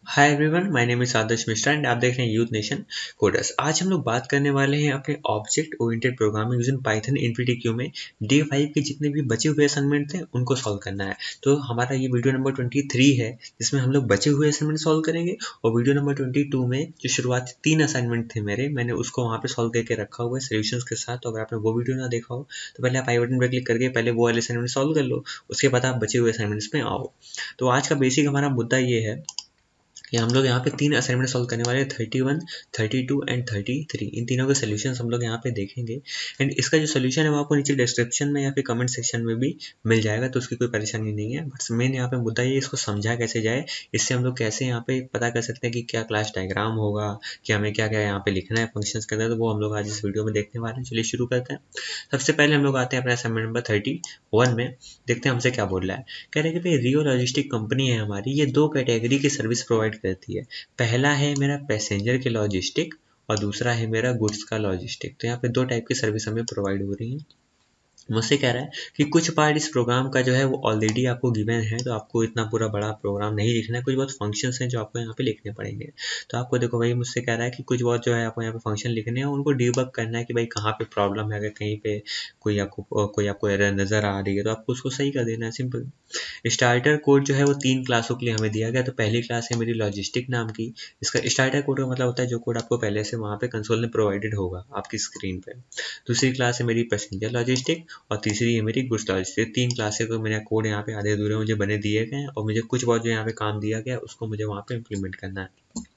Hi everyone, my name is Adarsh Mishra and आप देख रहे हैं यूथ नेशन कोडर्स। आज हम लोग बात करने वाले हैं अपने object oriented programming using Python in PTQ में डे 5 के जितने भी बचे हुए असाइनमेंट थे उनको सॉल्व करना है। तो हमारा ये वीडियो नंबर 23 है जिसमें हम लोग बचे हुए असाइनमेंट सॉल्व करेंगे, और वीडियो नंबर 22 में जो शुरुआती 3 असाइनमेंट थे मैंने उसको वहाँ पे सॉल्व करके रखा हुआ है सोल्यूशंस के साथ। तो अगर आपने वो वीडियो ना देखा हो तो पहले आप आई बटन पर क्लिक करके पहले वो वाले असाइनमेंट सॉल्व कर लो, उसके बाद आप बचे हुए असाइनमेंट्स में आओ। तो आज का बेसिक हमारा मुद्दा ये है कि हम लोग यहाँ पे 3 असाइनमेंट सॉल्व करने वाले हैं, 31, 32 एंड 33। इन तीनों के सोल्यूशंस हम लोग यहाँ पे देखेंगे एंड इसका जो सोल्यूशन है वो आपको नीचे डिस्क्रिप्शन में या फिर कमेंट सेक्शन में भी मिल जाएगा, तो उसकी कोई परेशानी नहीं है। बट मेन यहाँ पे मुद्दा ये इसको समझा कैसे जाए, इससे हम लोग कैसे यहाँ पे पता कर सकते हैं कि क्या क्लास डायग्राम होगा, कि हमें क्या क्या यहाँ पे लिखना है फंक्शंस के अंदर, तो वो हम लोग आज इस वीडियो में देखने वाले हैं। चलिए शुरू करते हैं। सबसे पहले हम लोग आते हैं अपने असाइनमेंट नंबर 31 में, देखते हैं हमसे क्या बोल रहा है। कह रहे हैं कि भाई रियो लॉजिस्टिक कंपनी है हमारी, ये 2 कैटेगरी की सर्विस प्रोवाइड करती है। पहला है मेरा पैसेंजर के लॉजिस्टिक और दूसरा है मेरा गुड्स का लॉजिस्टिक। तो यहाँ पे 2 टाइप की सर्विस हमें प्रोवाइड हो रही है। मुझसे कह रहा है कि कुछ पार्ट इस प्रोग्राम का जो है वो ऑलरेडी आपको गिवन है, तो आपको इतना पूरा बड़ा प्रोग्राम नहीं लिखना है। कुछ बहुत फंक्शंस हैं जो आपको यहाँ पे लिखने पड़ेंगे। तो आपको देखो भाई, मुझसे कह रहा है कि कुछ बहुत जो है आपको यहाँ पे फंक्शन लिखने हैं, उनको डिबग करना है कि भाई कहाँ पे प्रॉब्लम है। अगर कहीं पे कोई आपको एरर नज़र आ रही है तो आपको उसको सही कर देना है, सिंपल। स्टार्टर कोड जो है वो 3 क्लासों के लिए हमें दिया गया। तो पहली क्लास है मेरी लॉजिस्टिक नाम की। इसका स्टार्टर कोड का मतलब होता है जो कोड आपको पहले से वहाँ पे कंसोल में प्रोवाइडेड होगा आपकी स्क्रीन पे। दूसरी क्लास है मेरी पैसेंजर लॉजिस्टिक और तीसरी है मेरी गुड्स लॉजिस्टिक। 3 क्लासेस को मेरा कोड यहाँ पे आधे अधूरे मुझे बने दिए गए हैं, और मुझे कुछ बहुत जो यहाँ पे काम दिया गया है उसको मुझे वहाँ पे इम्प्लीमेंट करना है।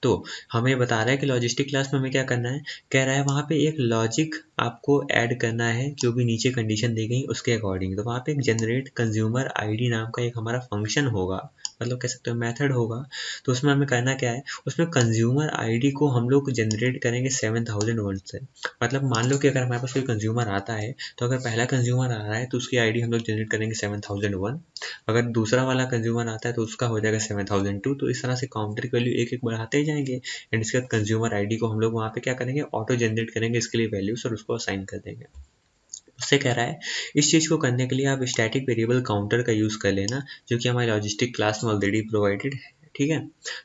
तो हमें बता रहा है कि लॉजिस्टिक क्लास में हमें क्या करना है। कह रहा है वहाँ पे एक लॉजिक आपको ऐड करना है जो भी नीचे कंडीशन दी गई उसके अकॉर्डिंग। तो वहाँ पे एक जनरेट कंज्यूमर आईडी नाम का एक हमारा फंक्शन होगा, मतलब कह सकते हो मेथड होगा। तो उसमें हमें करना क्या है, उसमें कंज्यूमर आईडी को हम लोग जनरेट करेंगे 7001 से। मतलब मान लो कि अगर हमारे पास कोई कंज्यूमर आता है, तो अगर पहला कंज्यूमर आ रहा है तो उसकी आईडी हम लोग जनरेट करेंगे 7001। अगर दूसरा वाला कंज्यूमर आता है तो उसका हो जाएगा 7002। तो इस तरह से काउंटर की वैल्यू एक एक बढ़ाते ही जाएंगे एंड इसके बाद कंज्यूमर आईडी को हम लोग वहाँ पे क्या करेंगे, ऑटो जनरेट करेंगे इसके लिए वैल्यूज और उसको असाइन कर देंगे। उससे कह रहा है इस चीज़ को करने के लिए आप स्टैटिक वेरिएबल काउंटर का यूज़ कर लेना, जो कि हमारी लॉजिस्टिक क्लास में ऑलरेडी प्रोवाइडेड है। ठीक है,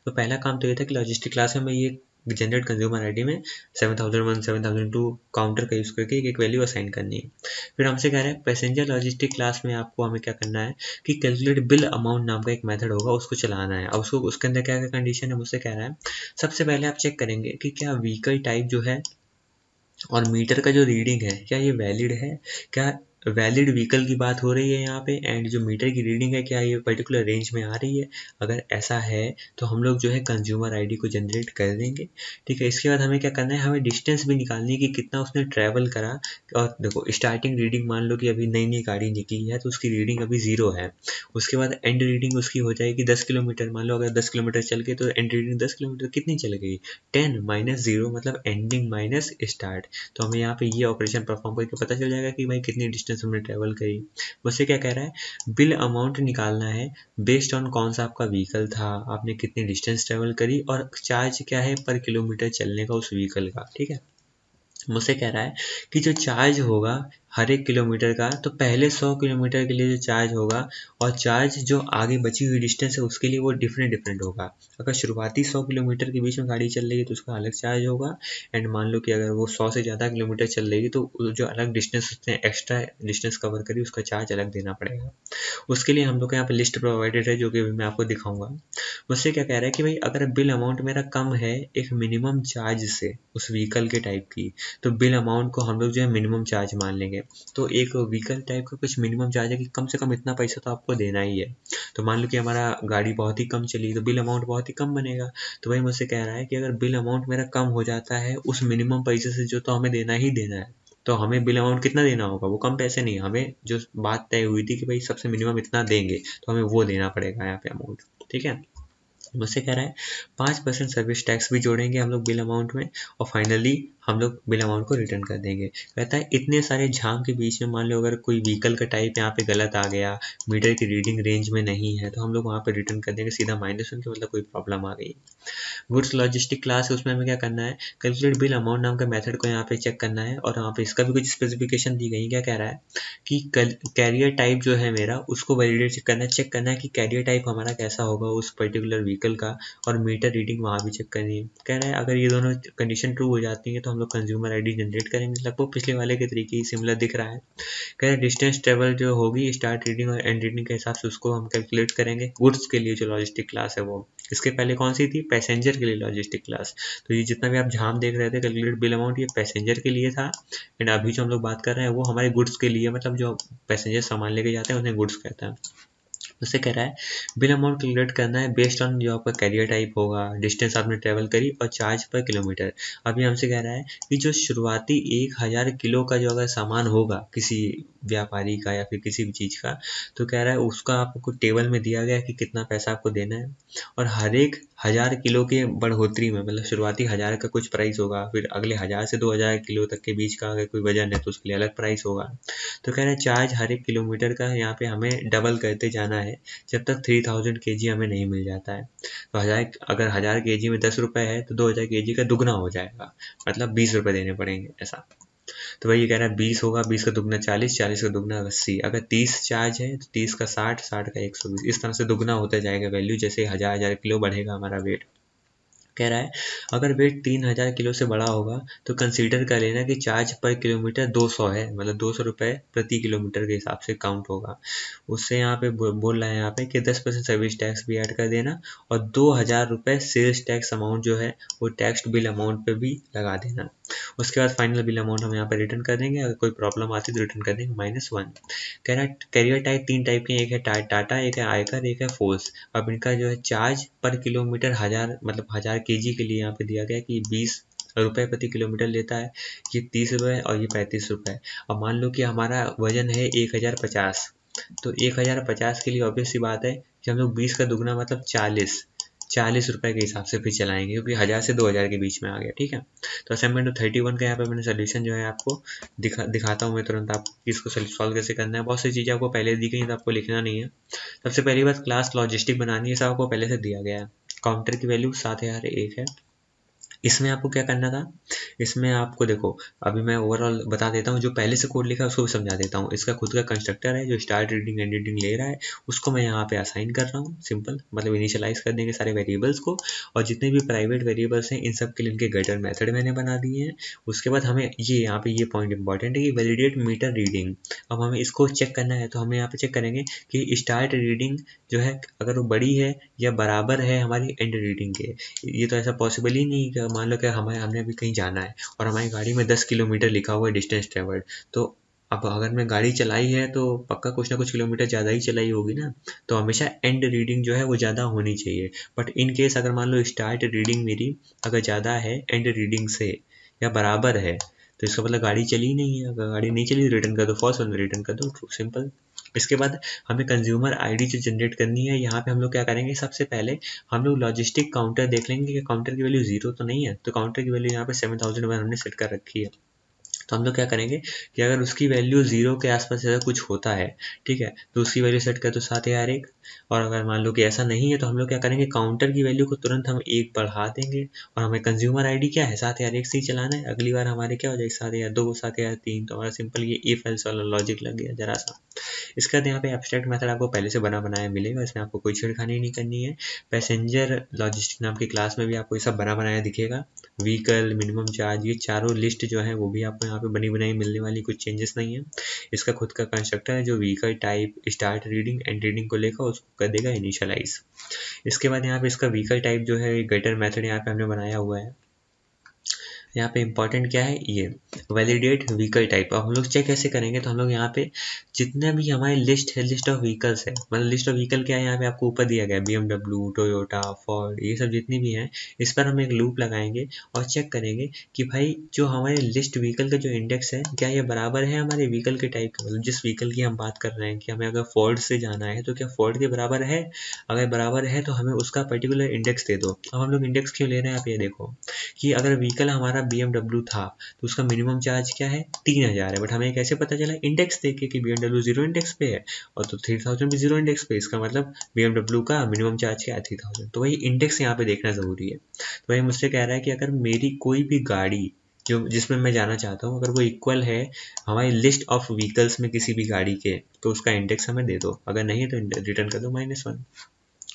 तो पहला काम तो ये था कि लॉजिस्टिक क्लास में मैं ये जनरेट कंज्यूमर आईडी में 7001 7002 काउंटर का यूज़ करके एक वैल्यू असाइन करनी है। फिर हमसे कह रहा है पैसेंजर लॉजिस्टिक क्लास में आपको हमें क्या करना है कि कैलकुलेट बिल अमाउंट नाम का एक मेथड होगा, उसको चलाना है। अब उसको उसके अंदर क्या क्या कंडीशन है मुझसे कह रहा है। सबसे पहले आप चेक करेंगे कि क्या व्हीकल टाइप जो है और मीटर का जो रीडिंग है क्या ये वैलिड है, क्या वैलिड व्हीकल की बात हो रही है यहाँ पे, एंड जो मीटर की रीडिंग है क्या ये पर्टिकुलर रेंज में आ रही है। अगर ऐसा है तो हम लोग जो है कंज्यूमर आईडी को जनरेट कर देंगे। ठीक है, इसके बाद हमें क्या करना है, हमें डिस्टेंस भी निकालनी है कि कितना उसने ट्रैवल करा। और देखो स्टार्टिंग रीडिंग मान लो कि अभी नई नई गाड़ी निकली है तो उसकी रीडिंग अभी 0 है। उसके बाद एंड रीडिंग उसकी हो जाएगी 10 किलोमीटर। मान लो अगर 10 किलोमीटर चल गई तो एंड रीडिंग 10 किलोमीटर कितनी चल गई, 10 माइनस 0 मतलब एंडिंग माइनस स्टार्ट। तो हमें यहाँ पे ये ऑपरेशन परफॉर्म करके पता चल जाएगा कि भाई कितनी डिस्टेंस हमने ट्रेवल करी। मुझसे क्या कह रहा है, बिल अमाउंट निकालना है बेस्ड ऑन कौन सा आपका व्हीकल था, आपने कितनी डिस्टेंस ट्रेवल करी, और चार्ज क्या है पर किलोमीटर चलने का उस व्हीकल का। ठीक है, मुझसे कह रहा है कि जो चार्ज होगा हर एक किलोमीटर का, तो पहले 100 किलोमीटर के लिए जो चार्ज होगा और चार्ज जो आगे बची हुई डिस्टेंस है उसके लिए वो डिफरेंट होगा। अगर शुरुआती 100 किलोमीटर के बीच में गाड़ी चल रही है तो उसका अलग चार्ज होगा, एंड मान लो कि अगर वो 100 से ज़्यादा किलोमीटर चल रही है तो जो अलग डिस्टेंस उसने एक्स्ट्रा डिस्टेंस कवर करी उसका चार्ज अलग देना पड़ेगा। उसके लिए हम लोग के यहाँ पे लिस्ट प्रोवाइडेड है जो कि मैं आपको दिखाऊंगा। मुझसे क्या कह रहा है कि भाई अगर बिल अमाउंट मेरा कम है एक मिनिमम चार्ज से उस व्हीकल के टाइप की, तो बिल अमाउंट को हम लोग जो है मिनिमम चार्ज मान लेंगे। तो एक व्हीकल टाइप का कुछ मिनिमम चार्ज है कि कम से कम इतना पैसा तो आपको देना ही है। तो मान लो कि हमारा गाड़ी बहुत ही कम चली तो बिल अमाउंट बहुत ही कम बनेगा। तो भाई मुझसे कह रहा है कि अगर बिल अमाउंट मेरा कम हो जाता है उस मिनिमम पैसे से जो, तो हमें देना ही देना है। तो हमें बिल अमाउंट कितना देना होगा, वो कम पैसे नहीं, हमें जो बात तय हुई थी कि भाई सबसे मिनिमम इतना देंगे तो हमें वो देना पड़ेगा यहाँ पे अमाउंट। ठीक है, मुझसे कह रहा है 5% सर्विस टैक्स भी जोड़ेंगे हम लोग बिल अमाउंट में, और फाइनली हम लोग बिल अमाउंट को रिटर्न कर देंगे। कहता है इतने सारे झाम के बीच में मान लो अगर कोई व्हीकल का टाइप यहाँ पे गलत आ गया, मीटर की रीडिंग रेंज में नहीं है, तो हम लोग वहाँ पे रिटर्न कर देंगे सीधा -1 के, मतलब कोई प्रॉब्लम आ गई। गुड्स लॉजिस्टिक क्लास है, उसमें हमें क्या करना है, कैलकुलेट बिल अमाउंट नाम का मेथड को यहाँ पे चेक करना है, और यहाँ पे इसका भी कुछ स्पेसिफिकेशन दी गई। क्या कह रहा है कि कैरियर टाइप जो है मेरा, उसको वैलिडेट चेक करना है कि कैरियर टाइप हमारा कैसा होगा उस पर्टिकुलर व्हीकल का, और मीटर रीडिंग वहाँ भी चेक करनी है। कह रहा है अगर ये दोनों कंडीशन ट्रू हो जाती है तो हम लोग कंज्यूमर आईडी जनरेट करेंगे। लगभग पिछले वाले के तरीके ही सिमिलर दिख रहा है। कह रहे डिस्टेंस ट्रेवल जो होगी स्टार्ट रीडिंग और एंड रीडिंग के हिसाब से उसको हम कैलकुलेट करेंगे। गुड्स के लिए जो लॉजिस्टिक क्लास है वो, इसके पहले कौन सी थी, पैसेंजर के लिए लॉजिस्टिक क्लास। तो ये जितना भी आप झाम देख रहे थे कैलकुलेट बिल अमाउंट, ये पैसेंजर के लिए था। एंड अभी जो हम लोग बात कर रहे हैं वो हमारे गुड्स के लिए, मतलब जो पैसेंजर सामान लेके जाते हैं उन्हें गुड्स कहते हैं। उससे कह रहा है बिल अमाउंट कैलकुलेट करना है बेस्ड ऑन जो आपका कैरियर टाइप होगा, डिस्टेंस आपने ट्रेवल करी और चार्ज पर किलोमीटर। अभी हमसे कह रहा है कि जो शुरुआती 1000 किलो का जो अगर सामान होगा किसी व्यापारी का या फिर किसी भी चीज़ का, तो कह रहा है उसका आपको टेबल में दिया गया है कि कितना पैसा आपको देना है, और हर एक 1000 किलो के बढ़ोतरी में, मतलब शुरुआती 1000 का कुछ प्राइस होगा, फिर अगले 1000 से 2000 किलो तक के बीच का अगर कोई वजन है तो उसके लिए अलग प्राइस होगा। तो कह रहे हैं चार्ज हर एक किलोमीटर का यहाँ पे हमें डबल करते जाना है जब तक 3000 kg हमें नहीं मिल जाता है। तो अगर 1000 kg में 10 रुपये है तो 2000 kg का दुगना हो जाएगा, मतलब 20 रुपये देने पड़ेंगे ऐसा। तो वही कह रहा है 20 होगा, 20 का दुगना 40, 40 का दुगना 80। अगर 30 चार्ज है तो 30 का 60, 60 का 120। इस तरह से दुगना होता जाएगा वैल्यू, जैसे 1000 किलो बढ़ेगा हमारा वेट। कह रहा है अगर वेट 3000 किलो से बड़ा होगा तो कंसीडर कर लेना कि चार्ज पर किलोमीटर 200 है, मतलब 200 रुपये प्रति किलोमीटर के हिसाब से काउंट होगा। उससे यहाँ पे बोल रहा है यहाँ पे कि 10% सर्विस टैक्स भी ऐड कर देना, और 2000 रुपये सेल्स टैक्स अमाउंट जो है वो टैक्स बिल अमाउंट पे भी लगा देना। उसके बाद फाइनल बिल अमाउंट हम यहाँ पे रिटर्न कर देंगे। अगर कोई प्रॉब्लम आती है तो रिटर्न कर देंगे -1। कह रहा है कैरियर टाइप 3 टाइप के, एक है टाटा, एक है आयकर, एक है फोर्स। अब इनका जो है चार्ज पर किलोमीटर 1000, मतलब 1000 kg के लिए यहाँ पे दिया गया कि 20 रुपये प्रति किलोमीटर लेता है, ये 30 रुपये और ये 35 रुपये। अब मान लो कि हमारा वजन है 1050, तो 1050 के लिए ऑब्वियस सी बात है कि हम लोग 20 का दुगना मतलब 40 रुपये के हिसाब से फिर चलाएंगे, क्योंकि 1000 से 2000 के बीच में आ गया। ठीक है, तो असाइनमेंट 31 का यहाँ पे मैंने सोल्यूशन जो है आपको दिखाता हूँ मैं तुरंत आपको कि इसको सॉल्व कैसे करना है। बहुत सी चीज़ें आपको पहले दी गई तो आपको लिखना नहीं है। सबसे पहली बात, क्लास लॉजिस्टिक बनानी है, सब आपको पहले से दिया गया है। काउंटर की वैल्यू 7001 है। इसमें आपको क्या करना था, इसमें आपको देखो अभी मैं ओवरऑल बता देता हूँ, जो पहले से कोड लिखा है उसको भी समझा देता हूँ। इसका खुद का कंस्ट्रक्टर है जो स्टार्ट रीडिंग एंड रीडिंग ले रहा है, उसको मैं यहाँ पे असाइन कर रहा हूँ। सिंपल, मतलब इनिशियलाइज कर देंगे सारे वेरिएबल्स को, और जितने भी प्राइवेट वेरिएबल्स हैं इन सब के लिए इनके गेटर मेथड मैंने बना दिए हैं। उसके बाद हमें ये यहाँ पे ये पॉइंट इंपॉर्टेंट है कि वैलिडेट मीटर रीडिंग। अब हमें इसको चेक करना है, तो हमें यहाँ पे चेक करेंगे कि स्टार्ट रीडिंग जो है अगर वो बड़ी है या बराबर है हमारी एंड रीडिंग के। ये तो ऐसा पॉसिबल ही नहीं कि मान लो कि हमने अभी कहीं जाना है और हमारी गाड़ी में 10 किलोमीटर लिखा हुआ है डिस्टेंस ट्रेवल्ड, तो अब अगर मैं गाड़ी चलाई है तो पक्का कुछ ना कुछ किलोमीटर ज़्यादा ही चलाई होगी ना, तो हमेशा एंड रीडिंग जो है वो ज़्यादा होनी चाहिए। बट इन केस अगर मान लो स्टार्ट रीडिंग मेरी अगर ज़्यादा है एंड रीडिंग से या बराबर है, तो इसका मतलब गाड़ी चली ही नहीं है। अगर गाड़ी नहीं चली तो रिटर्न कर दो फॉल्स, और रिटर्न कर दो ट्रू, सिंपल। इसके बाद हमें कंज्यूमर आईडी जो जनरेट करनी है, यहाँ पे हम लोग क्या करेंगे, सबसे पहले हम लोग लॉजिस्टिक काउंटर देख लेंगे कि काउंटर की वैल्यू 0 तो नहीं है। तो काउंटर की वैल्यू यहाँ पे 7001 हमने सेट कर रखी है। तो हम लोग क्या करेंगे कि अगर उसकी वैल्यू 0 के आसपास ऐसा कुछ होता है, ठीक है, तो उसकी वैल्यू सेट कर दो 7001। और अगर मान लो कि ऐसा नहीं है तो हम लोग क्या करेंगे, काउंटर की वैल्यू को तुरंत हम 1 बढ़ा देंगे, और हमें कंज्यूमर आईडी क्या है 7001 से ही चलाना है। अगली बार हमारे क्या हो जाएगी 7002, 7003, तो हमारा सिंपल ये इफ एल्स वाला लॉजिक लग गया जरा सा। इसके बाद यहाँ पे एब्स्ट्रैक्ट मेथड आपको पहले से बना बनाया मिलेगा, इसमें आपको कोई छेड़खानी नहीं करनी है। पैसेंजर लॉजिस्टिक नाम की क्लास में भी आपको ये सब बना बनाया दिखेगा। व्हीकल, मिनिमम चार्ज, ये चारों लिस्ट जो है वो भी आपको यहाँ पे बनी बनाई मिलने वाली, कुछ चेंजेस नहीं है। इसका खुद का कंस्ट्रक्टर है जो vehicle type start reading and reading को लेकर उसको कर देगा इनिशियलाइज। इसके बाद यहाँ पे इसका व्हीकल टाइप जो है गेटर मेथड यहाँ पे हमने बनाया हुआ है। यहाँ पे इंपॉर्टेंट क्या है, ये वैलिडेट व्हीकल टाइप। अब हम लोग चेक कैसे करेंगे, तो हम लोग यहाँ पे जितने भी हमारी लिस्ट है, लिस्ट ऑफ व्हीकल्स है, मतलब लिस्ट ऑफ व्हीकल क्या है यहाँ पे आपको ऊपर दिया गया है, BMW, टोयोटा, फॉर्ड, ये सब जितनी भी हैं, इस पर हम एक लूप लगाएंगे और चेक करेंगे कि भाई जो हमारे लिस्ट व्हीकल का जो इंडेक्स है क्या ये बराबर है हमारे व्हीकल के टाइप का, मतलब जिस व्हीकल की हम बात कर रहे हैं कि हमें अगर फोर्ड से जाना है तो क्या फोर्ड के बराबर है। अगर बराबर है तो हमें उसका पर्टिकुलर इंडेक्स दे दो। अब हम लोग इंडेक्स क्यों ले रहे हैं, आप ये देखो कि अगर व्हीकल हमारा BMW था तो उसका मिनिमम चार्ज क्या है 3000 है, बट हमें कैसे पता चला इंडेक्स देखे कि BMW 0 इंडेक्स पे है और तो 3000 भी 0 इंडेक्स पे, इसका मतलब BMW का मिनिमम चार्ज क्या है 3000। तो वही इंडेक्स यहाँ पे देखना ज़रूरी है। तो वही मुझसे कह रहा है कि अगर मेरी कोई भी गाड़ी जो जिसमें मैं जाना चाहता हूँ अगर वो इक्वल है हमारी लिस्ट ऑफ व्हीकल्स में किसी भी गाड़ी के, तो उसका इंडेक्स हमें दे दो, अगर नहीं तो रिटर्न कर दो -1।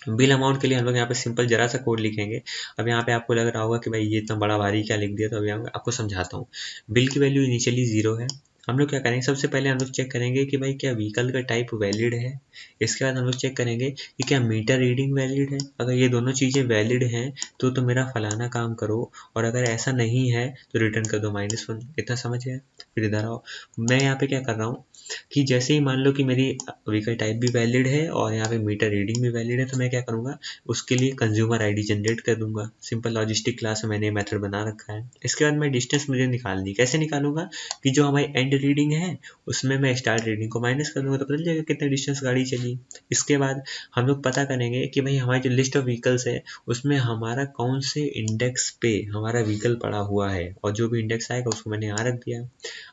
बिल अमाउंट के लिए हम लोग यहाँ पे सिंपल जरा सा कोड लिखेंगे। अब यहाँ पे आपको लग रहा होगा कि भाई ये इतना बड़ा भारी क्या लिख दिया, तो अभी आपको समझाता हूँ। बिल की वैल्यू इनिशियली 0 है। हम लोग क्या करेंगे, सबसे पहले हम लोग चेक करेंगे कि भाई क्या व्हीकल का टाइप वैलिड है। इसके बाद हम लोग चेक करेंगे कि क्या मीटर रीडिंग वैलिड है। अगर ये दोनों चीज़ें वैलिड हैं तो मेरा फलाना काम करो, और अगर ऐसा नहीं है तो रिटर्न कर दो -1। इतना समझ गए। फिर इधर आओ, मैं यहाँ पे क्या कर रहा हूँ कि जैसे ही मान लो कि मेरी व्हीकल टाइप भी वैलिड है और यहाँ पे मीटर रीडिंग भी वैलिड है, तो मैं क्या करूँगा उसके लिए कंज्यूमर आईडी जनरेट कर दूंगा। सिंपल लॉजिस्टिक क्लास में मैंने ये मेथड बना रखा है। इसके बाद मैं डिस्टेंस मुझे निकालनी, कैसे निकालूंगा कि जो हमारी एंड रीडिंग है उसमें मैं स्टार्ट रीडिंग को माइनस कर दूंगा, तो पता चलेगा कितने डिस्टेंस गाड़ी चली। इसके बाद हम लोग पता करेंगे कि भाई हमारी जो लिस्ट ऑफ व्हीकल्स है उसमें हमारा कौन से इंडेक्स पे हमारा व्हीकल पड़ा हुआ है, और जो भी इंडेक्स आएगा उसको मैंने यहाँ रख दिया।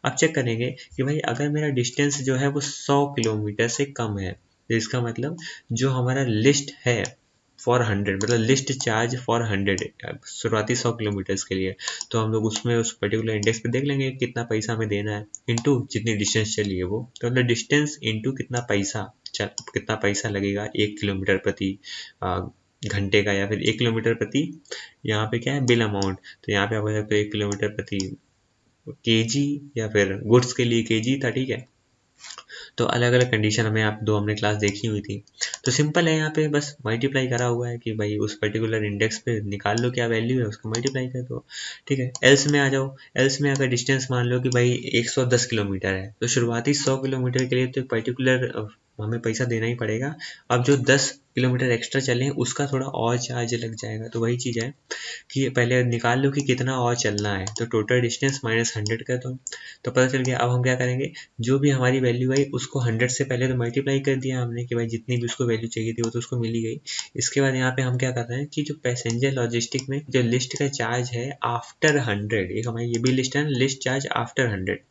अब चेक करेंगे कि भाई अगर मेरा डिस्टेंस जो है वो 100 किलोमीटर से कम है, तो इसका मतलब जो हमारा लिस्ट है फॉर 100, मतलब लिस्ट चार्ज फॉर 100 शुरुआती 100 किलोमीटर्स के लिए, तो हम लोग उसमें उस पर्टिकुलर इंडेक्स पे देख लेंगे कितना पैसा हमें देना है इनटू जितनी डिस्टेंस चली है वो, तो मतलब डिस्टेंस इनटू कितना पैसा लगेगा 1 किलोमीटर प्रति घंटे का, या फिर 1 किलोमीटर प्रति यहाँ पे क्या है बिल अमाउंट, तो यहाँ पे आप 1 किलोमीटर प्रति केजी या फिर गुड्स के लिए केजी था, ठीक है। तो अलग अलग कंडीशन हमने क्लास देखी हुई थी। तो सिंपल है, यहाँ पे बस मल्टीप्लाई करा हुआ है कि भाई उस पर्टिकुलर इंडेक्स पे निकाल लो क्या वैल्यू है उसको मल्टीप्लाई कर दो, ठीक है। एल्स में आ जाओ। एल्स में अगर डिस्टेंस मान लो कि भाई 110 किलोमीटर है, तो शुरुआती 100 किलोमीटर के लिए तो एक पर्टिकुलर हमें पैसा देना ही पड़ेगा। अब जो 10 किलोमीटर एक्स्ट्रा चले हैं उसका थोड़ा और चार्ज लग जाएगा। तो वही चीज़ है कि पहले निकाल लो कि कितना और चलना है, तो टोटल डिस्टेंस -100 कर दो, तो पता चल गया। अब हम क्या करेंगे, जो भी हमारी वैल्यू आई उसको 100 से पहले तो मल्टीप्लाई कर दिया हमने कि भाई जितनी भी उसको वैल्यू चाहिए थी वो तो उसको मिल ही गई। इसके बाद यहाँ पे हम क्या कर रहे हैं कि जो पैसेंजर लॉजिस्टिक में जो लिस्ट का चार्ज है आफ्टर 100, एक हमारी ये भी लिस्ट है, लिस्ट चार्ज आफ्टर 100,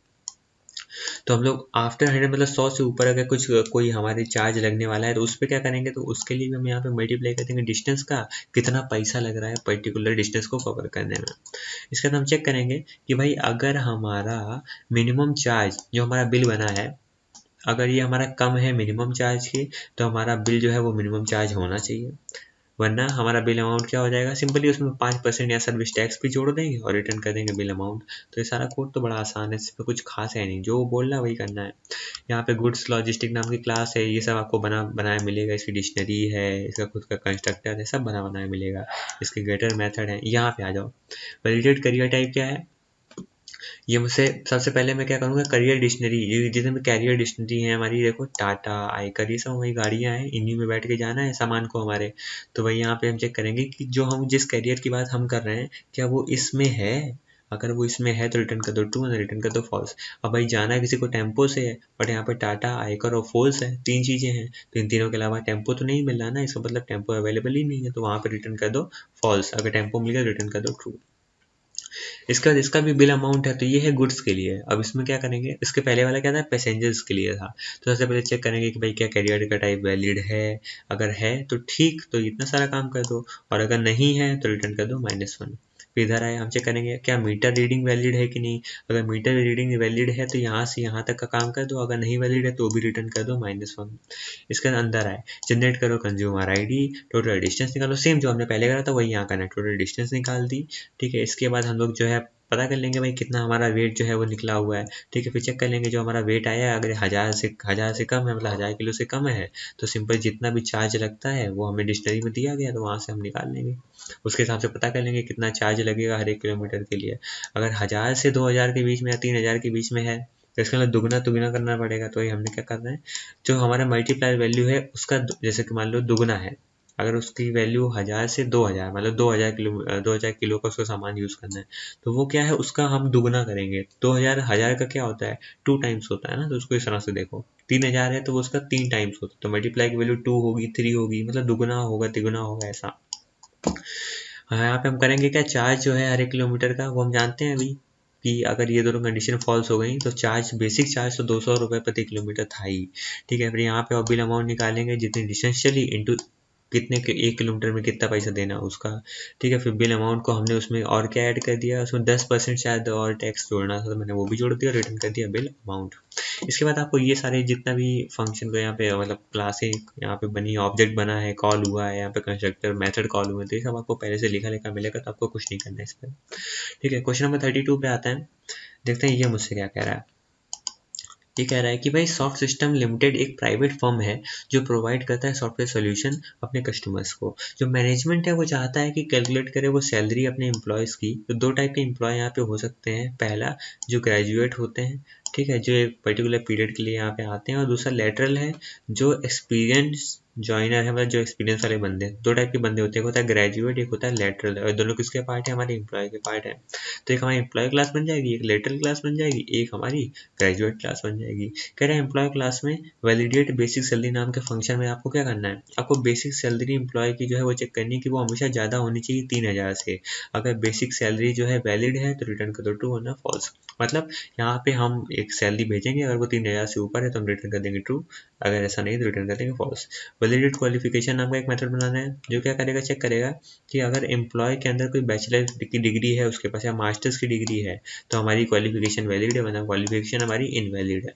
तो हम लोग आफ्टर 100 मतलब 100 से ऊपर अगर कोई हमारे चार्ज लगने वाला है तो उस पर क्या करेंगे, तो उसके लिए भी हम यहाँ पे मल्टीप्लाई कर देंगे डिस्टेंस का, कितना पैसा लग रहा है पर्टिकुलर डिस्टेंस को कवर करने में। इसके बाद हम चेक करेंगे कि भाई अगर हमारा मिनिमम चार्ज जो हमारा बिल बना है, अगर ये हमारा कम है मिनिमम चार्ज के, तो हमारा बिल जो है वो मिनिमम चार्ज होना चाहिए, वरना हमारा बिल अमाउंट क्या हो जाएगा, सिंपली उसमें 5% या सर्विस टैक्स भी जोड़ देंगे और रिटर्न कर देंगे बिल अमाउंट। तो ये सारा कोड तो बड़ा आसान है, इसमें कुछ खास है नहीं, जो बोल रहा है वही करना है। यहाँ पे गुड्स लॉजिस्टिक नाम की क्लास है, ये सब आपको बनाया मिलेगा, इसकी डिक्शनरी है, इसका खुद का कंस्ट्रक्टर है, सब बनाया मिलेगा, इसके गेटर मेथड है। यहाँ पे आ जाओ, वैलिडेट करियर टाइप क्या है, ये मुझसे सबसे पहले मैं क्या करूँगा, करियर डिक्शनरी, ये जितने भी कैरियर डिक्शनरी है हमारी, देखो टाटा आईकर ये सब वही गाड़ियाँ हैं, इन्हीं में बैठ के जाना है सामान को हमारे। तो वही यहाँ पे हम चेक करेंगे कि जो हम जिस कैरियर की बात हम कर रहे हैं क्या वो इसमें है, अगर वो इसमें है तो रिटर्न कर दो ट्रू, रिटर्न कर दो फॉल्स। अब भाई जाना है किसी को टेम्पो से है, बट यहाँ पे टाटा आईकर और फॉल्स है, 3 चीज़ें हैं, तो इन तीनों के अलावा टेम्पो तो नहीं मिल रहा ना, इसका मतलब टेम्पो अवेलेबल ही नहीं है, तो वहाँ पे रिटर्न कर दो फॉल्स, अगर टेम्पो मिल गया रिटर्न कर दो ट्रू। इसके बाद इसका भी बिल अमाउंट है, तो ये है गुड्स के लिए। अब इसमें क्या करेंगे, इसके पहले वाला क्या था, पैसेंजर्स के लिए था, तो सबसे पहले चेक करेंगे कि भाई क्या कैरियर का टाइप वैलिड है, अगर है तो ठीक, तो इतना सारा काम कर दो, और अगर नहीं है तो रिटर्न कर दो -1। फिर इधर आए, हम चेक करेंगे क्या मीटर रीडिंग वैलिड है कि नहीं, अगर मीटर रीडिंग वैलिड है तो यहाँ से यहाँ तक का काम कर दो, अगर नहीं वैलिड है तो भी रिटर्न कर दो -1। इसके अंदर आए, जनरेट करो कंज्यूमर आईडी, टोटल डिस्टेंस निकालो, सेम जो हमने पहले करा था वही यहाँ करना है, टोटल डिस्टेंस निकाल दी, ठीक है। इसके बाद हम लोग जो है पता कर लेंगे भाई कितना हमारा वेट जो है वो निकला हुआ है, ठीक है। फिर चेक कर लेंगे जो हमारा वेट आया है, अगर 1000 से कम है, मतलब 1000 किलो से कम है, तो सिंपल जितना भी चार्ज लगता है वो हमें डिक्शनरी में दिया गया, तो वहाँ से हम निकाल लेंगे, उसके हिसाब से पता कर लेंगे कितना चार्ज लगेगा हर 1 किलोमीटर के लिए। अगर 1000 से 2000 के बीच में या 3000 के बीच में है तो इसका मतलब दुगना करना पड़ेगा, तो ये हमने क्या करना है, जो हमारा मल्टीप्लायर वैल्यू है उसका जैसे कि मान लो दुगना है, अगर उसकी वैल्यू 1000 से 2000 मतलब 2000 किलो का उसका सामान यूज़ करना है, तो वो क्या है उसका हम दुगना करेंगे। 2000 1000 का क्या होता है 2 टाइम्स होता है ना, तो उसको इस तरह से देखो, 3000 है तो वो उसका 3 टाइम्स होता है, तो मल्टीप्लाई की वैल्यू 2 होगी 3 होगी, मतलब दुगना होगा तिगुना होगा ऐसा। हाँ, यहाँ पे हम करेंगे क्या, चार्ज जो है हर 1 किलोमीटर का वो हम जानते हैं अभी कि अगर ये दोनों कंडीशन फॉल्स हो गई तो चार्ज, बेसिक चार्ज तो 200 रुपये प्रति किलोमीटर था ही। ठीक है, फिर यहाँ पे और बिल अमाउंट निकालेंगे जितनी डिस्टेंस चली इंटू कितने के 1 किलोमीटर में कितना पैसा देना है उसका। ठीक है, फिर बिल अमाउंट को हमने उसमें और क्या ऐड कर दिया, उसमें 10% शायद और टैक्स जोड़ना था, तो मैंने वो भी जोड़ दिया और रिटर्न कर दिया बिल अमाउंट। इसके बाद आपको ये सारे जितना भी फंक्शन को यहाँ पे मतलब क्लासें यहाँ पे बनी, ऑब्जेक्ट बना है, कॉल हुआ है, यहाँ पे कंस्ट्रक्टर मेथड कॉल हुए, तो ये सब आपको पहले से लिखा लिखा मिलेगा, तो आपको कुछ नहीं करना है इस पर। ठीक है, क्वेश्चन नंबर 32 पे आते हैं, देखते हैं ये मुझसे क्या कह रहा है। ये कह रहा है कि भाई सॉफ्ट सिस्टम लिमिटेड एक प्राइवेट फर्म है जो प्रोवाइड करता है सॉफ्टवेयर सॉल्यूशन अपने कस्टमर्स को। जो मैनेजमेंट है वो चाहता है कि कैलकुलेट करे वो सैलरी अपने एम्प्लॉयज़ की। तो 2 टाइप के एम्प्लॉय यहाँ पे हो सकते हैं, पहला जो ग्रेजुएट होते हैं, ठीक है, जो एक पर्टिकुलर पीरियड के लिए यहाँ पे आते हैं, और दूसरा लेटरल है जो एक्सपीरियंस जॉइनर है, मतलब जो एक्सपीरियंस वाले बंदे। 2 टाइप के बंदे होते हैं, एक होता है ग्रेजुएट, एक होता है लेटरल, और दोनों किसके पार्ट है, हमारे एम्प्लॉय के पार्ट है। तो एक हमारी एम्प्लॉय क्लास बन जाएगी, एक लेटरल क्लास बन जाएगी, एक हमारी ग्रेजुएट क्लास बन जाएगी। कह रहे हैं एम्प्लॉय क्लास में वैलिडेट बेसिक सैलरी नाम के फंक्शन में आपको क्या करना है, आपको बेसिक सैलरी एम्प्लॉय की जो है वो चेक करनी है कि वो हमेशा ज़्यादा होनी चाहिए 3000 से। अगर बेसिक सैलरी जो है वैलिड है तो रिटर्न कर दो ट्रू, वरना फॉल्स। मतलब यहाँ पे हम एक सैलरी भेजेंगे, अगर वो 3000 से ऊपर है तो हम रिटर्न कर देंगे ट्रू, अगर ऐसा नहीं तो रिटर्न कर देंगे फॉल्स। वैलिडेट क्वालिफिकेशन नाम का एक मेथड बनाना है जो क्या करेगा, चेक करेगा कि अगर एम्प्लॉय के अंदर कोई बैचलर की डिग्री है उसके पास, या मास्टर्स की डिग्री है, तो हमारी क्वालिफिकेशन वैलिड है, वरना क्वालिफिकेशन हमारी इनवैलिड है।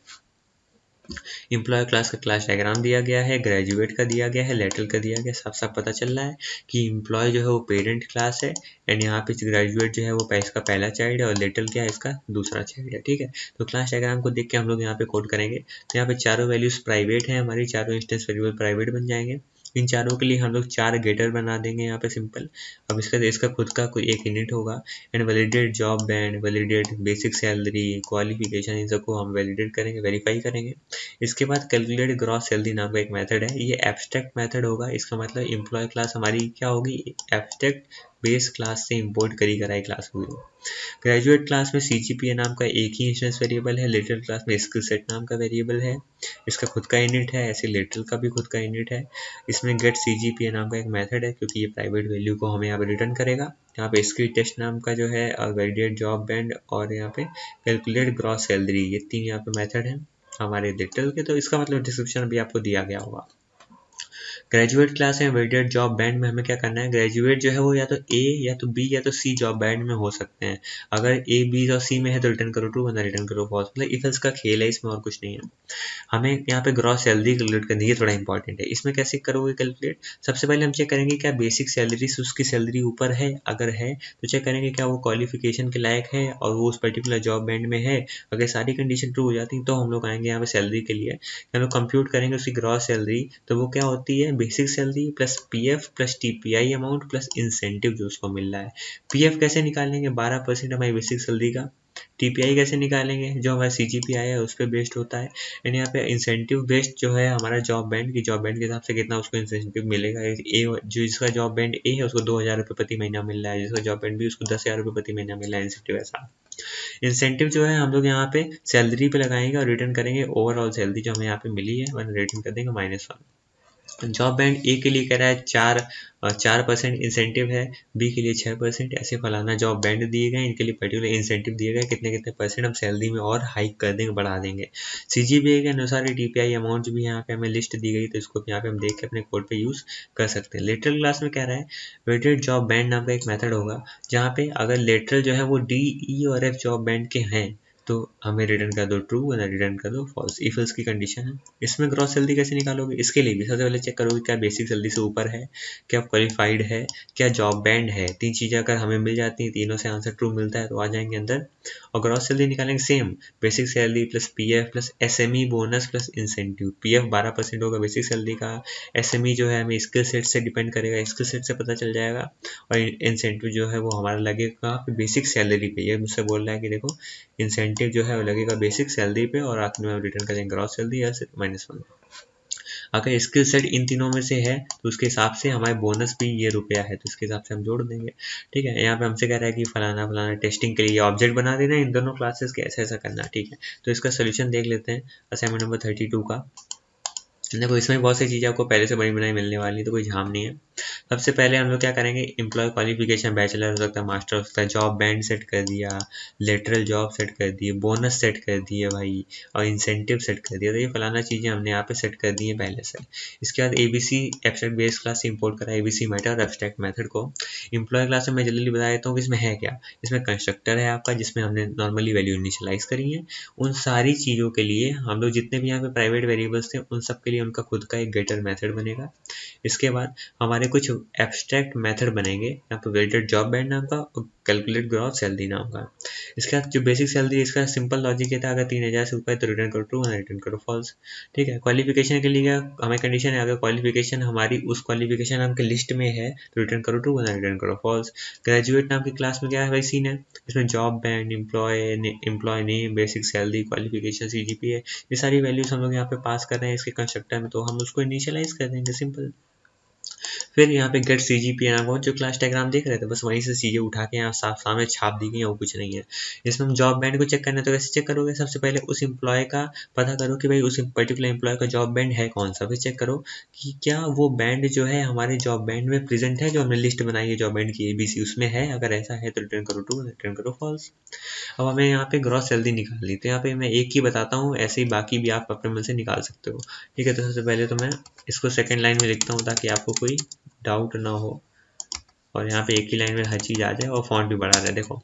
एम्प्लॉय क्लास का क्लास डायग्राम दिया गया है, ग्रेजुएट का दिया गया है, लेटरल का दिया गया है, साफ साफ पता चल रहा है कि एम्प्लॉय जो है वो पेरेंट क्लास है, एंड यहाँ पे ग्रेजुएट जो है वो इसका पहला चाइल्ड है, और लेटरल क्या है, इसका दूसरा चाइल्ड है। ठीक है, तो क्लास डायग्राम को देख के हम लोग यहाँ पे कोड करेंगे। तो यहाँ पे चारों वैल्यूज प्राइवेट है, हमारी चारों इंस्टेंस वेरिएबल प्राइवेट बन जाएंगे। इन चारों के लिए हम लोग 4 गेटर बना देंगे यहाँ पे सिंपल। अब इसका खुद का कोई एक यूनिट होगा, and validate job band, validate basic salary, qualification, इन सबको हम वैलिडेट करेंगे, वेरीफाई करेंगे। इसके बाद कैलकुलेट ग्रॉस सैलरी नाम का एक मेथड है, ये एब्स्ट्रैक्ट मेथड होगा। इसका मतलब एम्प्लॉय क्लास हमारी क्या होगी, एब्स्ट्रैक्ट बेस क्लास से इंपोर्ट करी कराई क्लास होगी। ग्रेजुएट क्लास में CGPA नाम का एक ही इंस्टेंस वेरिएबल है, लेटरल क्लास में स्किल सेट नाम का वेरिएबल है, इसका खुद का यूनिट है, ऐसे लेटरल का भी खुद का यूनिट है। इसमें गेट CGPA नाम का एक मेथड है, क्योंकि ये प्राइवेट वैल्यू को हमें यहाँ पे रिटर्न करेगा। यहाँ पे स्किल टेस्ट नाम का जो है, और वैलिडेट जॉब बैंड, और यहाँ पे कैलकुलेट ग्रॉस सैलरी, ये 3 यहाँ पे मेथड है हमारे लेटरल के। तो इसका मतलब डिस्क्रिप्शन भी आपको दिया गया होगा। ग्रेजुएट क्लास है, वैलिडेट जॉब बैंड में हमें क्या करना है, ग्रेजुएट जो है वो या तो A या तो B या तो C जॉब बैंड में हो सकते हैं। अगर A, B और C में है तो रिटर्न करो ट्रू, वरना रिटर्न करो फॉल्स। मतलब इफ एल्स का खेल है इसमें, और कुछ नहीं है। हमें यहाँ पे ग्रॉस सैलरी कैलकुलेट करनी है, थोड़ा इंपॉर्टेंट है। इसमें कैसे करोगे कैलकुलेट, सबसे पहले हम चेक करेंगे क्या बेसिक सैलरी से उसकी सैलरी ऊपर है, अगर है तो चेक करेंगे क्या वो क्वालिफिकेशन के लायक है और वो उस पर्टिकुलर जॉब बैंड में है। अगर सारी कंडीशन ट्रू हो जाती है तो हम लोग आएंगे यहाँ पे सैलरी के लिए, हम लोग कंप्यूट करेंगे उसकी ग्रॉस सैलरी। तो वो क्या होती है, basic salary plus PF plus TPI amount plus incentive जो उसको मिल रहा है। PF कैसे निकालेंगे, 12% हमारी बेसिक सैलरी का। TPI कैसे निकालेंगे, जो हमारा CGPI है उस पर बेस्ड होता है। एंड यहाँ पे इंसेंटिव बेस्ड जो है हमारा जॉब बैंड की, जॉब बैंड के हिसाब से कितना उसको इंसेंटिव मिलेगा। ए जो जिसका जॉब बैंड A है उसको 2000 रुपये प्रति महीना मिल रहा है, जिसका जॉब बैंड B उसको 10,000 रुपये प्रति महीना मिल रहा है इंसेंटिव। ऐसा इंसेंटिव जो है हम लोग यहाँ पे सैलरी पे लगाएंगे और रिटर्न करेंगे ओवरऑल सैलरी जो हमें यहाँ पे मिली है, वन रिटर्न कर देंगे -1। जॉब बैंड A के लिए कह रहा है 4% इंसेंटिव है, B के लिए 6%, ऐसे फलाना जॉब बैंड दिए गए, इनके लिए पर्टिकुलर इंसेंटिव दिए गए, कितने कितने परसेंट हम सैलरी में और हाइक कर देंगे, बढ़ा देंगे। CGPA के अनुसार TPI अमाउंट भी यहाँ पे हमें लिस्ट दी गई, तो इसको यहाँ पे हम देख के अपने कोड पे यूज़ कर सकते हैं। लेटरल क्लास में कह रहा है वेटेड जॉब बैंड नाम का एक मेथड होगा, जहाँ पे अगर लेटरल जो है वो D, E और F जॉब बैंड के हैं तो हमें रिटर्न कर दो ट्रू, वरना रिटर्न कर दो फॉल्स। इफ एल्स की कंडीशन है। इसमें ग्रॉस सैलरी कैसे निकालोगे, इसके लिए भी सबसे पहले चेक करोगे क्या बेसिक सैलरी से ऊपर है, क्या क्वालिफाइड है, क्या जॉब बैंड है। 3 चीज़ें अगर हमें मिल जाती हैं, तीनों से आंसर ट्रू मिलता है तो आ जाएंगे अंदर। और ग्रॉस सैलरी निकालेंगे same, basic salary plus PF plus SME bonus plus incentive. PF 12% होगा बेसिक सैलरी का, SME जो है हमें स्किल सेट से डिपेंड करेगा, स्किल सेट से पता चल जाएगा, और इंसेंटिव जो है वो हमारा लगेगा बेसिक सैलरी पे। ये मुझसे बोल रहा है कि देखो इंसेंटिव जो है वो लगेगा बेसिक सैलरी पे, और आखिर में हम रिटर्न करेंगे ग्रॉस सैलरी या -1। अगर स्किल सेट इन तीनों में से है तो उसके हिसाब से हमारे बोनस भी ये रुपया है, तो इसके हिसाब से हम जोड़ देंगे। ठीक है, यहाँ पे हमसे कह रहा है कि फलाना फलाना टेस्टिंग के लिए ऑब्जेक्ट बना देना इन दोनों क्लासेस के, ऐसा ऐसा करना। ठीक है, तो इसका सोल्यूशन देख लेते हैं असाइनमेंट नंबर 32 का। देखो इसमें बहुत सी चीज़ें आपको पहले से बनी बनाई मिलने वाली है, तो कोई झाम नहीं है। सबसे पहले हम लोग क्या करेंगे, एम्प्लॉय क्वालिफिकेशन बैचलर हो सकता है, मास्टर हो सकता है, जॉब बैंड सेट कर दिया, लेटरल जॉब सेट कर दिए, बोनस सेट कर दिए भाई, और इंसेंटिव सेट कर दिया। तो ये फलाना चीज़ें हमने यहाँ पे सेट कर दी है पहले से। इसके बाद ABC एब्स्ट्रैक्ट बेस क्लास से इंपोर्ट करा ABC मेथड और एब्स्ट्रैक्ट मेथड को। एम्प्लॉय क्लास में मैं जल्दी बता देता हूँ कि इसमें है क्या। इसमें कंस्ट्रक्टर है आपका, जिसमें हमने नॉर्मली वैल्यू इनिशियलाइज करी है। उन सारी चीज़ों के लिए हम लोग जितने भी यहाँ पे प्राइवेट वेरिएबल्स थे उन सब के लिए उनका खुद का एक गेटर मेथड बनेगा। इसके बाद हमारे कुछ एब्स्ट्रैक्ट मेथड बनेंगे, यहाँ पे वेटेड जॉब बैंड नाम का और कैलकुलेट ग्रॉस सैलरी नाम का। इसके बाद जो बेसिक सैलरी, इसका सिंपल लॉजिक ये था, अगर 3000 से ऊपर तो रिटर्न करो ट्रू, रिटर्न करो फॉल्स। ठीक है। क्वालिफिकेशन के लिए क्या हमें कंडीशन है, अगर क्वालिफिकेशन हमारी उस क्वालिफिकेशन नाम के लिस्ट में है तो रिटर्न करो ट्रू, रिटर्न करो फॉल्स। ग्रेजुएट नाम की क्लास में क्या है भाई सीन है, इसमें job band, employee name, basic salary, qualification, CGPA, ये सारी वैल्यूज हम लोग यहाँ पे पास कर रहे हैं इसके कंस्ट्रक्टर में, तो हम उसको इनिशियलाइज कर देंगे, सिंपल। फिर यहाँ पे गेट CGPA नाम का जो क्लास डायग्राम देख रहे थे, बस वहीं से चीज़ें उठा के यहाँ साफ सामने छाप दी गई, और कुछ नहीं है। इसमें हम जॉब बैंड को चेक करना है तो कैसे चेक करोगे, सबसे पहले उस एम्प्लॉय का पता करो कि भाई उस पर्टिकुलर एम्प्लॉय का जॉब बैंड है कौन सा। फिर चेक करो कि क्या वो बैंड जो है हमारे जॉब बैंड में प्रेजेंट है, जो हमने लिस्ट बनाई है जॉब बैंड की ABC उसमें है। अगर ऐसा है तो रिटर्न करो ट्रू, रिटर्न करो फॉल्स। अब हमें यहाँ पे ग्रॉस सैलरी निकालनी, तो यहाँ पे मैं एक ही बताता हूँ, ऐसे ही बाकी भी आप अपने मन से निकाल सकते हो। ठीक है। तो सबसे पहले तो मैं इसको सेकंड लाइन में लिखता हूँ ताकि आपको कोई डाउट ना हो, और यहाँ पे एक ही लाइन में हर चीज़ आ जाए, और फॉन्ट भी बढ़ा रहे हैं। देखो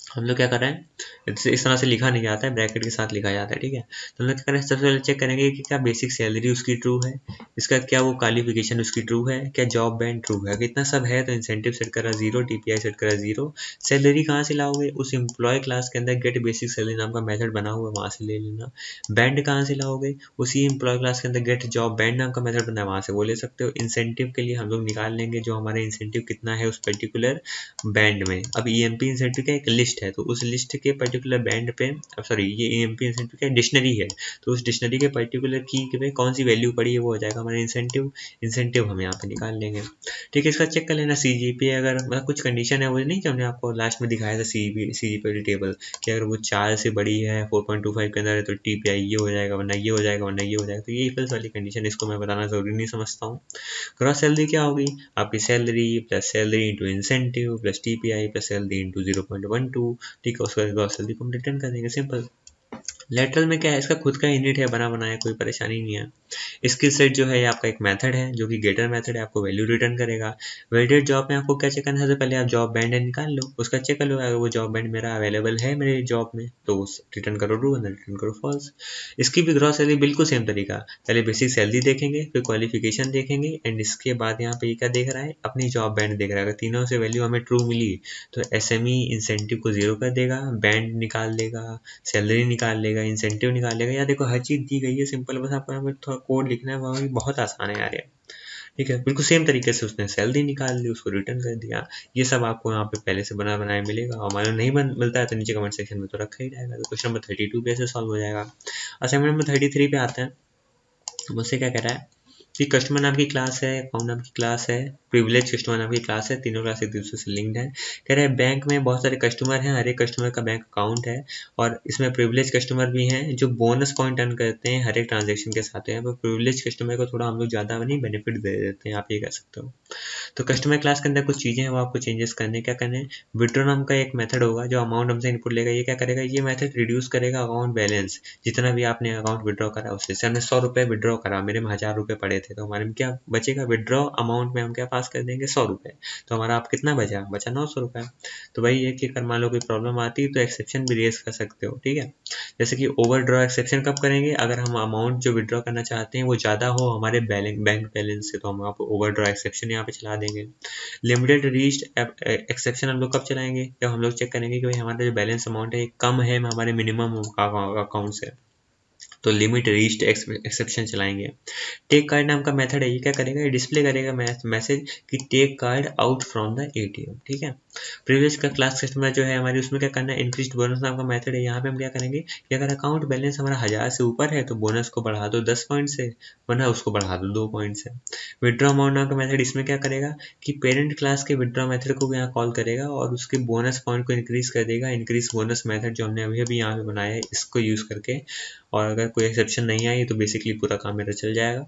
हम लोग क्या कर रहे हैं, इस तरह से लिखा नहीं जाता है, ब्रैकेट के साथ लिखा जाता है। ठीक है। तो हम लोग क्या करें, सबसे पहले चेक करेंगे कि क्या बेसिक सैलरी उसकी ट्रू है, इसका क्या वो क्वालिफिकेशन उसकी ट्रू है, क्या जॉब बैंड ट्रू है। कितना सब है तो इंसेंटिव सेट करा 0, TPI सेट करा 0। सैलरी कहाँ से लाओगे, उस एम्प्लॉय क्लास के अंदर गेट बेसिक सैलरी नाम का मेथड बना हुआ है, वहाँ से ले लेना। बैंड कहाँ से लाओगे, उसी एम्प्लॉय क्लास के अंदर गेट जॉब बैंड नाम का मेथड बना है, वहाँ से वो ले सकते हो। इंसेंटिव के लिए हम लोग निकाल लेंगे जो हमारा इंसेंटिव कितना है उस पर्टिकुलर बैंड में। अब EMP इंसेंटिव का एक लिस्ट है, तो उस लिस्ट के पर्टिकुलर बैंड पे, सॉरी ये EMP इंसेंटिव का डिक्शनरी है, तो उस डिक्शनरी के पर्टिकुलर की पे कौन सी वैल्यू पड़ी है वो हो जाएगा हमारा इंसेंटिव हम यहाँ पे निकाल लेंगे। ठीक है। इसका चेक कर लेना CGPA, अगर मतलब कुछ कंडीशन है वो नहीं कि हमने आपको लास्ट में दिखाया था CGPA टेबल, कि अगर वो 4 से बड़ी है 4.25 के अंदर है तो TPI ये हो जाएगा, वरना ये हो जाएगा, वरना ये हो जाएगा। तो ये इफल्स वाली कंडीशन, इसको मैं बताना जरूरी नहीं समझता हूँ। ग्रॉस सैलरी क्या होगी, आपकी salary plus salary into incentive plus TPI plus salary into 0.12। ठीक है। उसके बाद ग्रॉस सैलरी को हम रिटर्न कर देंगे, सिंपल। लेटरल में क्या है, इसका खुद का यूनिट है, बना बनाया, कोई परेशानी नहीं है। स्किल सेट जो है ये आपका एक मेथड है, जो कि गेटर मेथड है, आपको वैल्यू रिटर्न करेगा। वेटेड जॉब में आपको क्या चेक करना है, सबसे पहले आप जॉब बैंड निकाल लो, उसका चेक कर लो, अगर वो जॉब बैंड मेरा अवेलेबल है मेरे जॉब में तो रिटर्न करो ट्रू, रिटर्न करो फॉल्स। इसकी भी ग्रॉस सैलरी बिल्कुल सेम तरीका, पहले बेसिक सैलरी देखेंगे, फिर क्वालिफिकेशन देखेंगे, एंड इसके बाद यहाँ पे क्या देख रहा है, अपनी जॉब बैंड देख रहा है। अगर तीनों से वैल्यू हमें ट्रू मिली तो SME इंसेंटिव को 0 कर देगा, बैंड निकाल लेगा, सैलरी निकाल लेगा, इंसेंटिव निकाल लेगा। या देखो हर चीज़ दी गई है, सिंपल, बस आपको यहाँ पे थोड़ा कोड लिखना है, वहाँ भी बहुत आसान है यार ये। ठीक है। बिल्कुल सेम तरीके से उसने सैलरी निकाल ली, उसको रिटर्न कर दिया। ये सब आपको यहाँ पे पहले से बना बनाया मिलेगा, और हमारे नहीं मिलता है तो नीचे कमेंट सेक्शन में तो रखा ही रहेगा। तो क्वेश्चन नंबर 32 पे ऐसे सॉल्व हो जाएगा। असाइनमेंट नंबर 33 पे आते हैं। मुझसे क्या कह रहा है कि कस्टमर नाम की क्लास है, अकाउंट नाम की क्लास है, प्रिविलेज कस्टमर नाम की क्लास है, तीनों क्लास एक दूसरे से लिंक्ड है। कह रहे हैं बैंक में बहुत सारे कस्टमर हैं, हर एक कस्टमर का बैंक अकाउंट है, और इसमें प्रिविलेज कस्टमर भी हैं जो बोनस पॉइंट अर्न करते हैं हर एक ट्रांजेक्शन के साथ। यहाँ पर प्रिविलेज कस्टमर को थोड़ा हम लोग ज़्यादा नहीं बेनिफिट दे देते हैं, आप ये कह सकते हो। तो कस्टमर क्लास के अंदर कुछ चीज़ें हैं वो आपको चेंजेस करने, क्या करने हैं, विड्रॉ नाम का एक मेथड होगा, जो अमाउंट हमसे इनपुट लेगा, ये क्या करेगा, ये मेथड रिड्यूस करेगा अकाउंट बैलेंस, जितना भी आपने अकाउंट विड्रॉ करा उससे। हमने 100 रुपये विड्रॉ करा, मेरे में 1000 रुपये पड़े थे, तो हमारे में क्या बचेगा, विड्रॉ अमाउंट में हम क्या पास कर देंगे, 100 रुपये। तो हमारा आप कितना बचा 900 रुपये। तो भाई ये कि अगर मान लो कोई प्रॉब्लम आती है तो एक्सेप्शन भी रेज कर सकते हो। ठीक है। जैसे कि ओवरड्रॉ एक्सेप्शन कब करेंगे, अगर हम अमाउंट जो विड्रॉ करना चाहते हैं वो ज़्यादा हो हमारे बैंक बैलेंस से, तो हम आपको ओवरड्रॉ एक्सेप्शन यहाँ पे चला देंगे। लिमिटेड रीच्ड एक्सेप्शन हम लोग कब चलाएंगे, जब हम लोग चेक करेंगे कि भाई हमारा जो बैलेंस अमाउंट है कम है हमारे मिनिमम अकाउंट से, तो लिमिट रीच्ड एक्सेप्शन चलाएंगे। टेक कार्ड नाम का मेथड है, ये क्या करेगा, ये डिस्प्ले करेगा मैसेज कि take card out from the ATM। ठीक है। प्रिविलेज का क्लास कस्टमर जो है हमारी, उसमें क्या करना है, इंक्रीज्ड बोनस नाम का मेथड है। यहाँ पे हम क्या करेंगे कि अगर अकाउंट बैलेंस हमारा 1000 से ऊपर है तो बोनस को बढ़ा दो 10 पॉइंट से, वरना उसको बढ़ा दो 2 पॉइंट से। विड्रॉ अमाउंट नाम का मेथड, इसमें क्या करेगा कि पेरेंट क्लास के विड्रॉ मेथड को यहाँ कॉल करेगा और उसके बोनस पॉइंट को इंक्रीज कर देगा। इंक्रीज बोनस मेथड जो हमने अभी अभी यहाँ पे बनाया है, इसको यूज करके। और अगर कोई एक्सेप्शन नहीं आई तो बेसिकली पूरा काम मेरा चल जाएगा।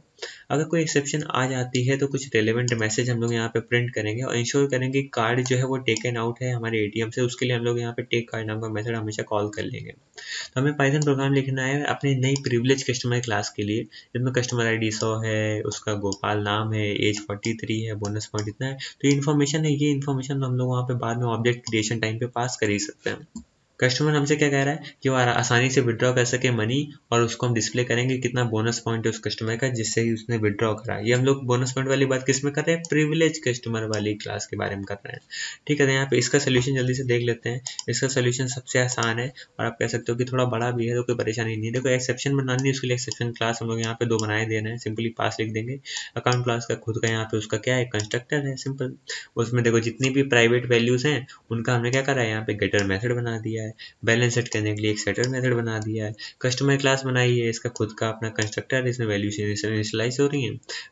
अगर कोई एक्सेप्शन आ जाती है तो कुछ रेलेवेंट मैसेज हम लोग यहाँ पे प्रिंट करेंगे और इंश्योर करेंगे कार्ड जो है वो टेकन आउट है हमारे एटीएम से। उसके लिए हम लोग यहाँ पे टेक कार्ड नाम का मेथड हमेशा कॉल कर लेंगे। तो हमें पाइथन प्रोग्राम लिखना है अपने नई प्रिविलेज कस्टमर क्लास के लिए, जिसमें कस्टमर आईडी 100 है, उसका गोपाल नाम है, एज 43 है, बोनस पॉइंट इतना है। तो ये इन्फॉर्मेशन है, ये इन्फॉर्मेशन हम लोग वहाँ पे बाद में ऑब्जेक्ट क्रिएशन टाइम पे पास कर ही सकते हैं। कस्टमर हमसे क्या कह रहा है कि वो आसानी से विड्रॉ कर सके मनी, और उसको हम डिस्प्ले करेंगे कितना बोनस पॉइंट है उस कस्टमर का जिससे ही उसने विड्रॉ करा। ये हम लोग बोनस पॉइंट वाली बात किस में कर रहे हैं, प्रिविलेज कस्टमर वाली क्लास के बारे में कर रहे हैं। ठीक है, तो यहाँ पे इसका सोल्यूशन जल्दी से देख लेते हैं। इसका सोल्यूशन सबसे आसान है और आप कह सकते हो कि थोड़ा बड़ा भी है, तो कोई परेशानी नहीं है। देखो, एक्सेप्शन बनानी है, उसके लिए एक्सेप्शन क्लास हम लोग यहाँ पे 2 बनाए देना है। सिंपली पास लिख देंगे। अकाउंट क्लास का खुद का यहाँ पे उसका क्या है, कंस्ट्रक्टर है सिंपल। उसमें देखो जितनी भी प्राइवेट वैल्यूज हैं उनका हमने क्या करा है, यहाँ पे गेटर मेथड बना दिया है। बैलेंस सेट करने के लिए एक सेटर मेथड बना दिया है। कस्टमर क्लास बनाई है, इसका खुद का अपना कंस्ट्रक्टर है, इसमें वैल्यू इनिशियलाइज हो रही है।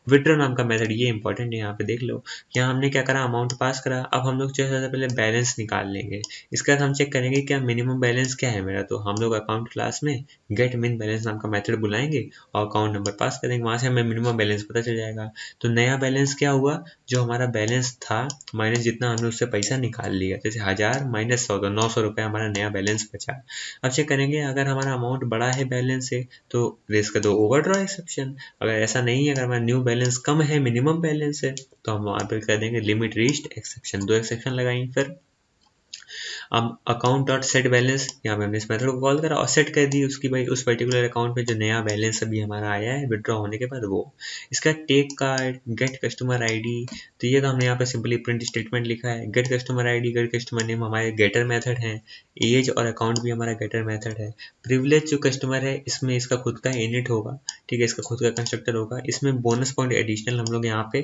विड्रॉ नाम का मेथड, ये इंपॉर्टेंट है, यहाँ पे देख लो। यहाँ हमने क्या करा, अमाउंट पास करा। अब हम लोग जो है सबसे पहले बैलेंस निकाल लेंगे। इसके बाद हम चेक करेंगे क्या मिनिमम बैलेंस क्या है मेरा। तो हम लोग अकाउंट क्लास में गेट मिन बैलेंस नाम का मेथड बुलाएंगे और अकाउंट नंबर पास करेंगे, वहां से हमें मिनिमम बैलेंस पता चल जाएगा। तो नया बैलेंस क्या हुआ, जो हमारा बैलेंस था माइनस जितना हमने उससे पैसा निकाल लिया, जैसे 1000 माइनस 100 तो 900 रुपये हमारा नया बैलेंस बचा। अब चेक करेंगे अगर हमारा अमाउंट बड़ा है बैलेंस से तो रेस कर दो ओवरड्रॉ एक्सेप्शन। अगर ऐसा नहीं है, अगर हमारा न्यू बैलेंस कम है मिनिमम बैलेंस है, तो हम वहाँ पे कर देंगे लिमिट रीच्ड एक्सेप्शन। 2 एक्सेप्शन लगाएंगे। फिर अब अकाउंट डॉट सेट बैलेंस, यहाँ पे हमने इस मेथड को कॉल करा और सेट कर दी उसकी भाई उस पर्टिकुलर अकाउंट पे जो नया बैलेंस अभी हमारा आया है विड्रॉ होने के बाद वो। इसका take card, get customer ID, तो ये तो हमने यहाँ पे सिंपली प्रिंट स्टेटमेंट लिखा है। Get customer ID, get customer name हमारे गेटर मेथड है। एज और अकाउंट भी हमारा गेटर मेथड है। प्रिविलेज जो कस्टमर है इसमें इसका खुद का इनिट होगा, ठीक है, इसका खुद का कंस्ट्रक्टर होगा। इसमें बोनस पॉइंट एडिशनल हम लोग यहाँ पे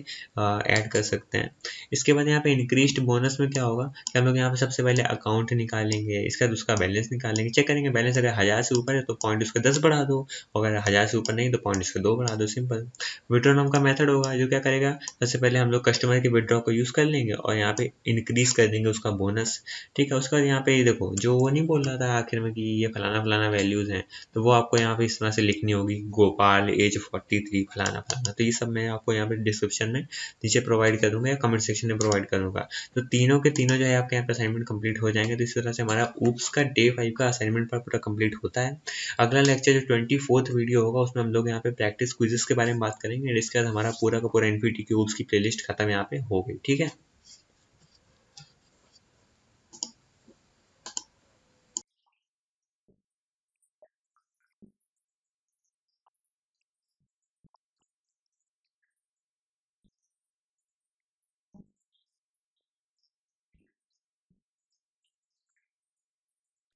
ऐड कर सकते हैं। इसके बाद यहाँ पे इंक्रीज्ड बोनस में क्या होगा कि हम लोग यहाँ पे सबसे पहले अकाउंट निकालेंगे, इसका उसका बैलेंस निकालेंगे, चेक करेंगे बैलेंस अगर 1000 से ऊपर है तो पॉइंट उसका 10 बढ़ा दो, अगर 1000 से ऊपर नहीं तो पॉइंट उसका 2 बढ़ा दो, सिंपल। विड्रॉ नाम का मेथड होगा जो क्या करेगा, सबसे पहले हम लोग कस्टमर के विड्रॉ को यूज कर लेंगे और यहाँ पे इंक्रीज कर देंगे उसका बोनस, ठीक है। उसके बाद यहाँ पे देखो जो वो नहीं बोल रहा था आखिर में कि ये फलाना फलाना वैल्यूज हैं, तो वो आपको यहाँ पे इस तरह से लिखनी होगी, गोपाल एज 43 फलाना फलाना। तो ये सब मैं आपको यहाँ पे डिस्क्रिप्शन में नीचे प्रोवाइड कर दूंगा या कमेंट सेक्शन में प्रोवाइड करूंगा। तो तीनों के तीनों जो है आपके यहाँ पे असाइनमेंट कंप्लीट हो जाएंगे। तो इस तरह से हमारा ऊप्स का डे 5 का असाइनमेंट पूरा कंप्लीट होता है। अगला लेक्चर जो 24th वीडियो होगा उसमें हम लोग यहाँ पे प्रैक्टिस क्विजेस के बारे में बात करेंगे। इसके बाद हमारा पूरा का पूरा एनपीटीक्यू ऊप्स की प्लेलिस्ट खत्म यहाँ पे हो गई, ठीक है।